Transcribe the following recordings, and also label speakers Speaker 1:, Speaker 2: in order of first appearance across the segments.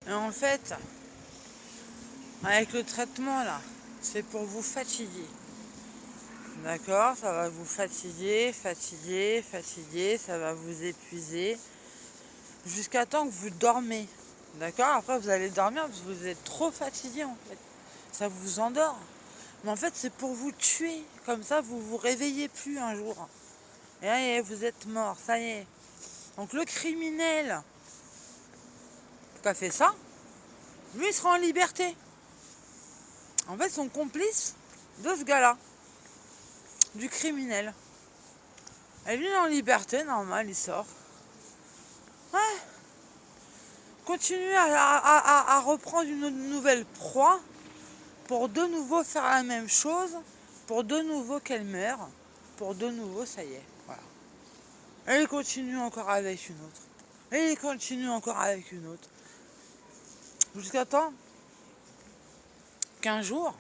Speaker 1: Et en fait, avec le traitement là, c'est pour vous fatiguer. D'accord? Ça va vous fatiguer, ça va vous épuiser. Jusqu'à temps que vous dormez. D'accord? Après, vous allez dormir parce que vous êtes trop fatigué en fait. Ça vous endort. Mais en fait, c'est pour vous tuer. Comme ça, vous vous réveillez plus un jour. Et allez, vous êtes mort, ça y est. Donc le criminel qui a fait ça, lui, il sera en liberté. En fait, son complice de ce gars-là, du criminel. Et lui, il est en liberté, normal, il sort. Ouais. Continue à reprendre une nouvelle proie pour de nouveau faire la même chose, pour de nouveau qu'elle meure, pour de nouveau, ça y est. Voilà. Et il continue encore avec une autre. Et il continue encore avec une autre. Jusqu'à temps qu'un jour,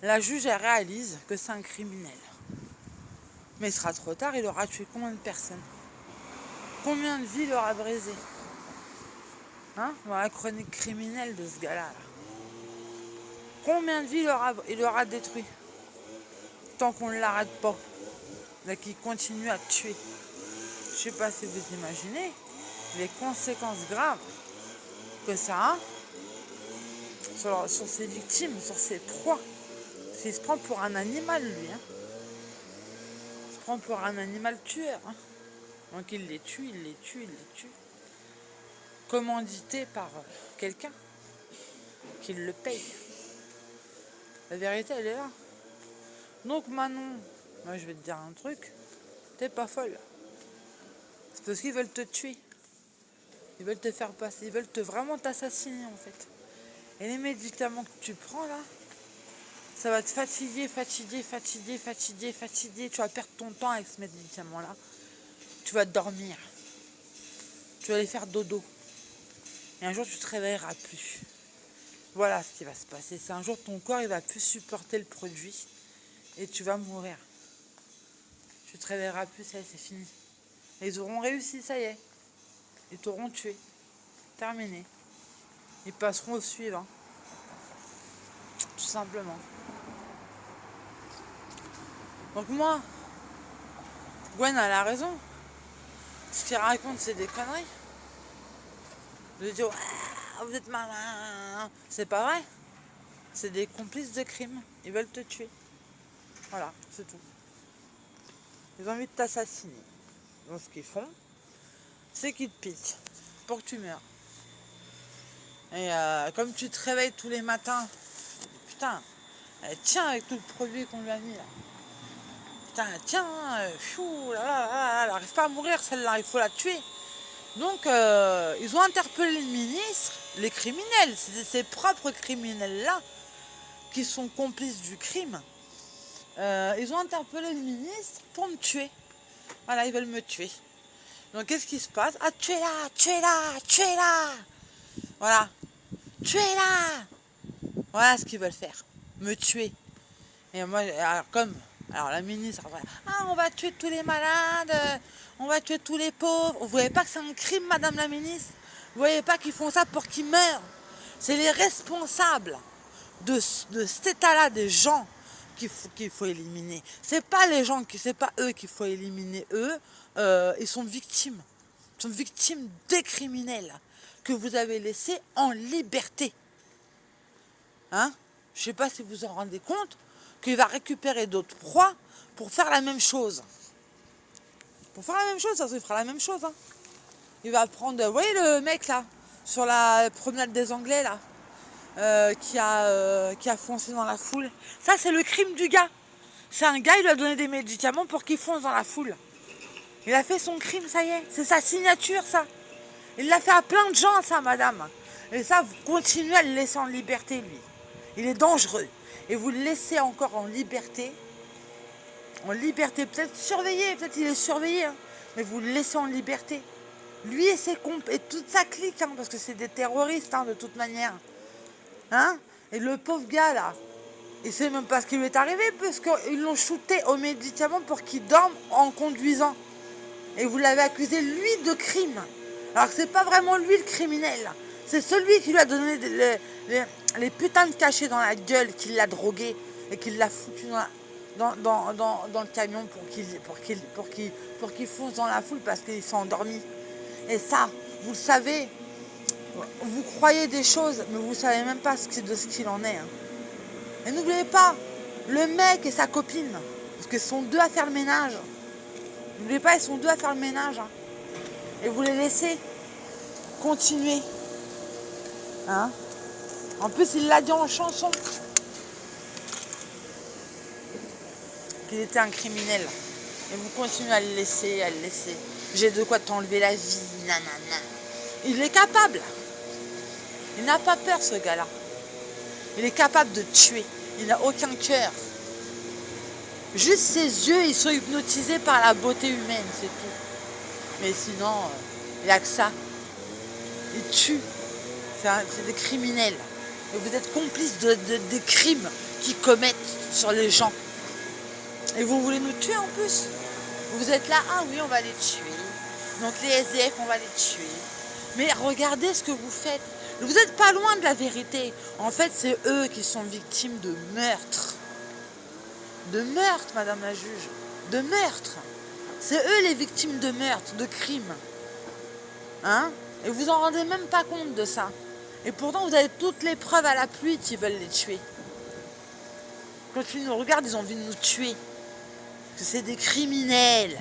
Speaker 1: la juge elle réalise que c'est un criminel. Mais il sera trop tard, il aura tué combien de personnes? Combien de vies il aura brisé? Hein? Dans la chronique criminelle de ce gars-là. Là. Combien de vies il aura détruit? Tant qu'on ne l'arrête pas. Là, qu'il continue à tuer. Je sais pas si vous imaginez les conséquences graves que ça a sur ses victimes, sur ses proies. Il se prend pour un animal, lui. Hein. Il se prend pour un animal tueur. Hein. Donc il les tue. Commandité par quelqu'un qui le paye. La vérité, elle est là. Donc Manon, moi je vais te dire un truc, t'es pas folle. C'est parce qu'ils veulent te tuer. Ils veulent te faire passer, ils veulent vraiment t'assassiner en fait. Et les médicaments que tu prends là, ça va te fatiguer. Tu vas perdre ton temps avec ce médicament-là. Tu vas dormir. Tu vas aller faire dodo. Et un jour, tu te réveilleras plus. Voilà ce qui va se passer. C'est un jour, ton corps, il va plus supporter le produit. Et tu vas mourir. Tu te réveilleras plus, ça y est, c'est fini. Et ils auront réussi, ça y est. Ils t'auront tué. Terminé. Ils passeront au suivant. Tout simplement. Donc moi, Gwen a la raison. Ce qu'il raconte, c'est des conneries. De dire, ouais, vous êtes malin. C'est pas vrai. C'est des complices de crime. Ils veulent te tuer. Voilà, c'est tout. Ils ont envie de t'assassiner. Donc ce qu'ils font, c'est qu'ils te piquent pour que tu meurs. Et comme tu te réveilles tous les matins, putain, elle tient avec tout le produit qu'on lui a mis là. Putain, tiens, elle n'arrive pas à mourir celle-là, il faut la tuer. Donc, ils ont interpellé le ministre, les criminels, c'est ces propres criminels-là, qui sont complices du crime. Ils ont interpellé le ministre pour me tuer. Voilà, ils veulent me tuer. Donc, qu'est-ce qui se passe? Ah, tuez-la! Voilà, tuez-la! Voilà ce qu'ils veulent faire, me tuer. Et moi, alors la ministre, on va tuer tous les malades, on va tuer tous les pauvres. Vous voyez pas que c'est un crime, madame la ministre? Vous voyez pas qu'ils font ça pour qu'ils meurent? C'est les responsables de cet état-là des gens qu'il faut éliminer. C'est pas eux qu'il faut éliminer. Eux, ils sont victimes. Ils sont victimes des criminels que vous avez laissés en liberté. Hein? Je sais pas si vous en rendez compte, qu'il va récupérer d'autres proies pour faire la même chose. Pour faire la même chose, ça, il fera la même chose. Hein. Il va prendre, vous voyez le mec là, sur la promenade des Anglais là, qui a foncé dans la foule. Ça, c'est le crime du gars. C'est un gars, il lui a donné des médicaments pour qu'il fonce dans la foule. Il a fait son crime, ça y est. C'est sa signature, ça. Il l'a fait à plein de gens, ça, madame. Et ça, vous continuez à le laisser en liberté, lui. Il est dangereux. Et vous le laissez encore en liberté. En liberté, peut-être surveillé, peut-être il est surveillé. Hein, mais vous le laissez en liberté. Lui et ses comptes, et toute sa clique, hein, parce que c'est des terroristes, hein, de toute manière. Hein? Et le pauvre gars, là, il sait même pas ce qui lui est arrivé, parce qu'ils l'ont shooté au médicament pour qu'il dorme en conduisant. Et vous l'avez accusé, lui, de crime. Alors que c'est pas vraiment lui le criminel. C'est celui qui lui a donné les putains de cachets dans la gueule, qui l'a drogué et qui l'a foutu dans le camion pour qu'il fonce dans la foule parce qu'il s'est endormi. Et ça, vous le savez, vous croyez des choses, mais vous ne savez même pas de ce qu'il en est. Hein. Et n'oubliez pas, le mec et sa copine, parce qu'ils sont deux à faire le ménage. N'oubliez pas, ils sont deux à faire le ménage. Hein. Et vous les laissez continuer. Hein? En plus, il l'a dit en chanson. Qu'il était un criminel. Et vous continuez à le laisser, à le laisser. J'ai de quoi t'enlever la vie, nanana. Il est capable. Il n'a pas peur, ce gars-là. Il est capable de tuer. Il n'a aucun cœur. Juste ses yeux, ils sont hypnotisés par la beauté humaine, c'est tout. Mais sinon, il n'y a que ça. Il tue. C'est des criminels. Et vous êtes complices des crimes qu'ils commettent sur les gens. Et vous voulez nous tuer en plus. Vous êtes là, ah oui, on va les tuer. Donc les SDF, on va les tuer. Mais regardez ce que vous faites. Vous n'êtes pas loin de la vérité. En fait, c'est eux qui sont victimes de meurtre. De meurtre, madame la juge. De meurtre. C'est eux les victimes de meurtre, de crimes. Hein? Et vous en rendez même pas compte de ça. Et pourtant, vous avez toutes les preuves à la pluie qu'ils veulent les tuer. Quand ils nous regardent, ils ont envie de nous tuer. Parce que c'est des criminels.